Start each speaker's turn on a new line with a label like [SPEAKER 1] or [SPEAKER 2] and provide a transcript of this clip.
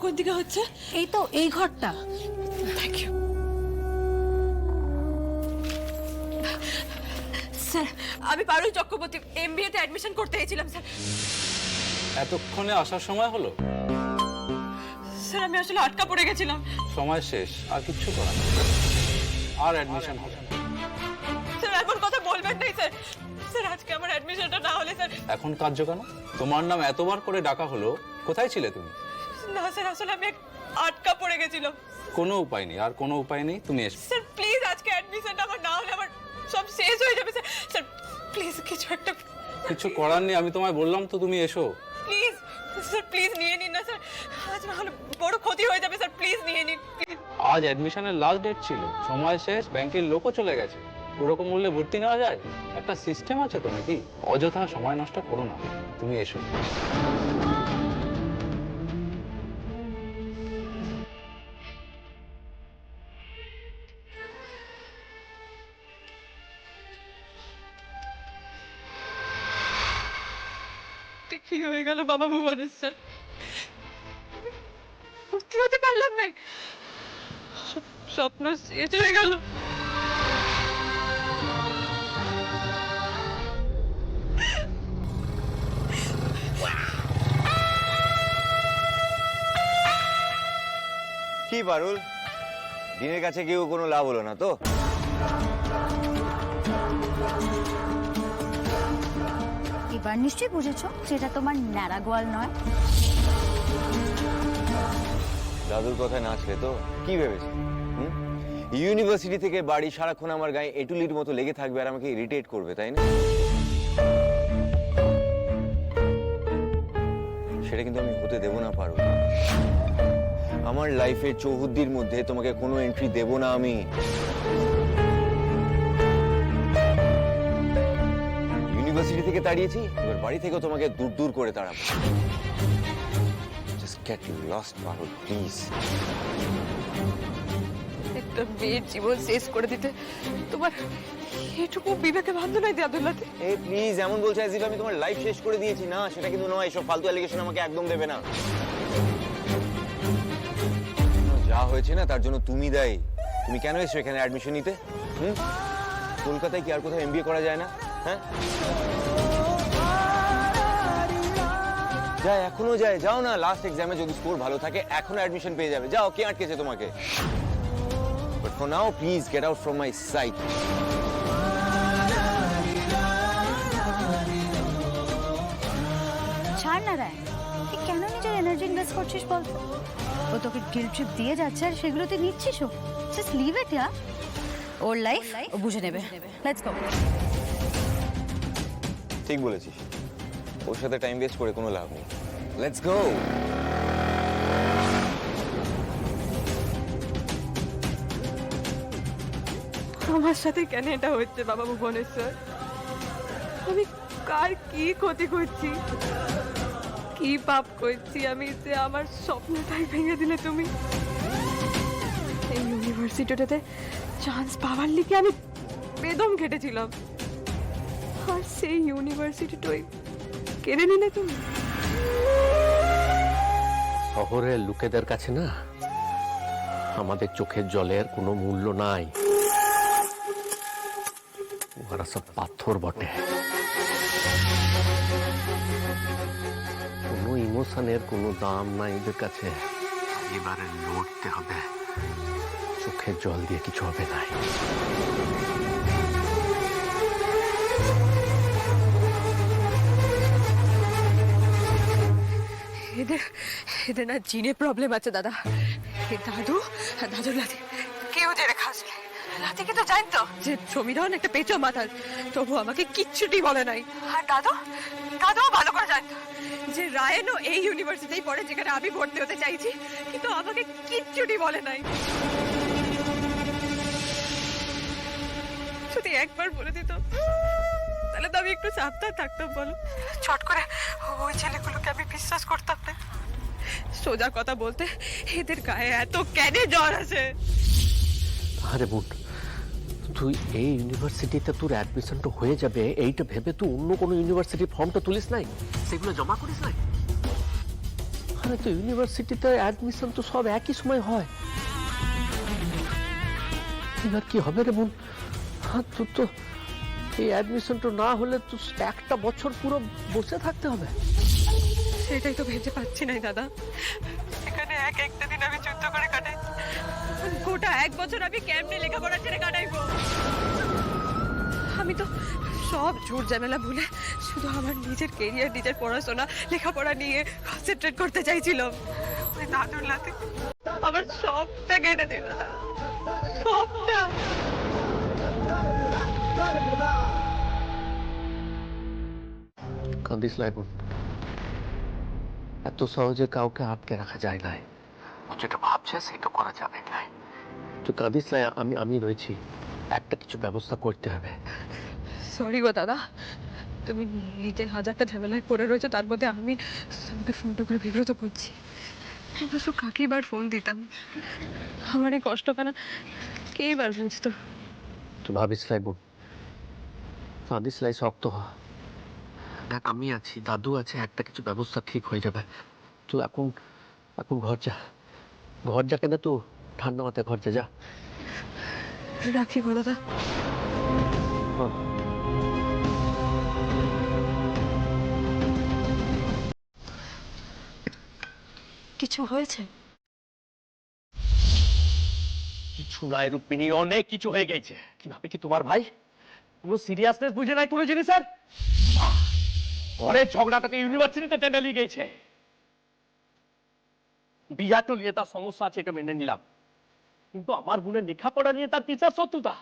[SPEAKER 1] কোন দিকে হচ্ছে?
[SPEAKER 2] এই তো এই ঘরটা।
[SPEAKER 1] Thank you sir. আমি পারুল চক্রবর্তী MBA তে অ্যাডমিশন করতে এসেছিলাম স্যার।
[SPEAKER 3] এতক্ষণে আসার সময় হলো?
[SPEAKER 1] স্যার আমি আসলে আটকা পড়ে গেছিলাম।
[SPEAKER 3] সময় শেষ, আর কিচ্ছু করার নেই। আর অ্যাডমিশন হবে না।
[SPEAKER 1] স্যার এমন কথা বলবেন না স্যার। স্যার আজকে আমার অ্যাডমিশনটা না হলে স্যার।
[SPEAKER 3] এখন কার্য কেন? তোমার নাম এতবার করে ডাকা হলো, কোথায় ছিলে তুমি?
[SPEAKER 1] না স্যার আসলে আমি আটকা পড়ে গেছিলাম।
[SPEAKER 3] কোনো উপায় নেই, আর কোনো উপায় নেই, তুমি এসো।
[SPEAKER 1] স্যার প্লিজ আজকে অ্যাডমিশনটা আমার না হলে আমার সব শেষ হয়ে যাবে স্যার। স্যার প্লিজ কিছু একটা।
[SPEAKER 3] কিছু করার নেই, আমি তোমায় বললাম তো তুমি এসো।
[SPEAKER 1] প্লিজ স্যার প্লিজ নিয়ে নিন না স্যার। আজ না হলে বড় ক্ষতি হয়ে যাবে স্যার। প্লিজ নিয়ে নিন প্লিজ।
[SPEAKER 3] আজ অ্যাডমিশনের লাস্ট ডেট ছিল, সময় শেষ, ব্যাংকের লোকও চলে গেছে। ওরকম মূল্যে ভর্তি নেওয়া যায়? একটা সিস্টেম আছে তো নাকি? অযথা সময় নষ্ট করো না, তুমি এসো।
[SPEAKER 1] কি হয়ে গেল বাবা ভুবনেশ্বর? ভর্তি হতে পারলাম না। স্বপ্ন শেষ হয়ে গেল।
[SPEAKER 4] কি পারুল, দিনের কাছে কেউ কোনো লাভ হলো না তো?
[SPEAKER 2] এবার নিশ্চয়ই বুঝেছো যেটা তোমার ন্যাড়া গোয়াল নয়।
[SPEAKER 4] দাদুর কথায় নাচলে তো? কি ভেবেছে? ইউনিভার্সিটি থেকে বাড়ি সারাক্ষণ আমার গায়ে এটুলির মতো লেগে থাকবে আর আমাকে ইরিটেট করবে, তাই না? সেটা কিন্তু আমি হতে দেব না পারুল। আমার লাইফের চৌহদ্দির মধ্যে তোমাকে কোনো এন্ট্রি দেব না আমি। ইউনিভার্সিটি থেকে তাড়িয়েছি, এবার বাড়ি থেকেও তোমাকে দূর দূর করে তাড়াবো। Just get lost, Parul, please.
[SPEAKER 1] একটা মেয়ের জীবন শেষ করে দিতে তোমার এটুকু বিবেকে বান্ধ নাই দাদুল্লাতে?
[SPEAKER 4] এই প্লিজ, এমন বলছো as if আমি তোমার লাইফ শেষ করে দিয়েছি। না, সেটা কিন্তু নয়। এসব ফালতু অ্যালিগেশন আমাকে একদম দেবে না। যা হয়েছে না তার জন্য তুমি দায়ী। তুমি কেন এসছো এখানে অ্যাডমিশন নিতে? কলকাতায় কি আর কোথাও MBA করা যায় না? হ্যাঁ, যায়, এখনো যায়। যাও না, লাস্ট এক্সামে যদি স্কোর ভালো থাকে এখনো অ্যাডমিশন পেয়ে যাবে। যাও, কে আটকেছে তোমাকে? But for now please get out from my sight.
[SPEAKER 2] ছাড় না রায়, তুই কেন নিজের এনার্জি ইনভেস্ট করছিস বলতো? ও তোকে গিল্ট ট্রিপ দিয়ে যাচ্ছে আর সেগুলো তুই নিচ্ছিস। ও জাস্ট লিভ ইট। ইয়া, ওর লাইফ ও বুঝে নেবে। Let's go.
[SPEAKER 4] ঠিক বলেছিস, ওর সাথে টাইম ওয়েস্ট করে কোনো লাভ নেই। Let's go.
[SPEAKER 1] আমার সাথে কেন এটা হচ্ছে বাবা ভুবনেশ্বর? আমি কার কি ক্ষতি করছি, কি পাপ করছি আমি যে আমার স্বপ্নটাই ভেঙে দিলে তুমি? এই ইউনিভার্সিটিতে চান্স পাওয়ার লিগে আমি বেদম কেটেছিলাম, আর সেই ইউনিভার্সিটিটাই কেড়ে নিলে তুমি।
[SPEAKER 5] শহরের লোকেদের কাছে না আমাদের চোখের জলের কোনো মূল্য নাই। ওরা সব পাথর বটে। কোনো ইমোশনের কোনো দাম নাই এদের কাছে। এবারে লড়তে হবে, চোখের জল দিয়ে কিছু হবে না।
[SPEAKER 1] এদের এদের না জিনে প্রবলেম আছে দাদা। এ দাদু দাদুর লাথি কেউ জেরে খাসলে লাথি কিন্তু জানতো যে সমীরন একটা পেঁচো মাথার, তবু আমাকে কিচ্ছুটি বলে নাই। আর দাদুও ভালো করে জানতো যে রায়নও এই ইউনিভার্সিটিতেই পড়ে যেখানে আমি ভর্তি হতে চাইছি, কিন্তু আমাকে কিচ্ছুটি বলে নাই। যদি একবার বলে দিত তাহলে তো আমি একটু সাবধান থাকতাম। বলো, চট করে ওই ছেলেগুলোকে আমি বিশ্বাস করতাম না। সোজা কথা বলতে এদের গায়ে এত কেন জ্বর আছে?
[SPEAKER 5] আরে বোন, তুই এই ইউনিভার্সিটিতে তোর অ্যাডমিশনটা হয়ে যাবে এইটা ভেবে তুই অন্য কোনো ইউনিভার্সিটির ফর্মটা তুলিস নাই, সেগুলো জমা করিস নাই? ওখানে তো ইউনিভার্সিটিতে অ্যাডমিশন তো সব একই সময় হয়। এবার কি হবে রে বোন? হ্যাঁ, তোর তো এই অ্যাডমিশনটা না হলে তো একটা বছর পুরো বসে থাকতে হবে।
[SPEAKER 1] সেটাই তো ভেবে পাচ্ছি না দাদা। এখানে একটা দিন আমি যুদ্ধ করে কাটাই, গোটা 1 বছর আমি কেমনে লেখাপড়া ছেড়ে কাটাইবো? আমি তো সব ঝুট ঝামেলা ভুলে শুধু আমার নিজের কেরিয়ার, নিজের পড়াশোনা, লেখাপড়া নিয়ে কনসেন্ট্রেট করতে চাইছিলাম। ওই দাদুর লাতে আমার সবটা কেটে দিল, সবটা।
[SPEAKER 5] কান্দিস নাই বোন, এত সহজে কাউকে আটকে রাখা যায় না। যেটা ভাবছে সেটা করা যাবে না। তুই কাঁদিস নাই, আমি রয়েছি, একটা কিছু ব্যবস্থা করতে হবে।
[SPEAKER 1] সরি গো দাদা, তুমি নিজে হাজারটা ঝামেলায় পড়ে রয়েছো, তার মধ্যে আমি তোমাকে ফোনটা করে বিব্রত করছি। অবশ্য কাকে বার ফোন দিতাম? আমার এই কষ্ট কেন কে বার বুঝতো?
[SPEAKER 5] তুই ভাবিস নাই বোন, কাঁদিস নাই, শক্ত হ। দেখ আমি আছি, দাদু আছে, একটা কিছু ব্যবস্থা ঠিক হয়ে যাবে। তুই এখন এখন ঘর যা, ঘর যা, কেন তুই ঠান্ডা মাথায় ঘর যা।
[SPEAKER 1] রাখি গো দাদা।
[SPEAKER 5] হ্যাঁ।
[SPEAKER 1] কিছু হয়েছে?
[SPEAKER 5] কিছু নাই রুক্মিণী, অনেক কিছু হয়ে গেছে। কিভাবে কি তোমার ভাই পুরো সিরিয়াসনেস বুঝে নাই কোনো জিনিসের? ঘরের ঝগড়াটাকে ইউনিভার্সিটিতে টেনে নিয়ে গেছে। বিয়া তো নিয়ে তার সমস্যা আছে, এটা মেনে নিলাম, কিন্তু আমার বোনের লেখাপড়া নিয়ে তার টিচার শত্রুতা।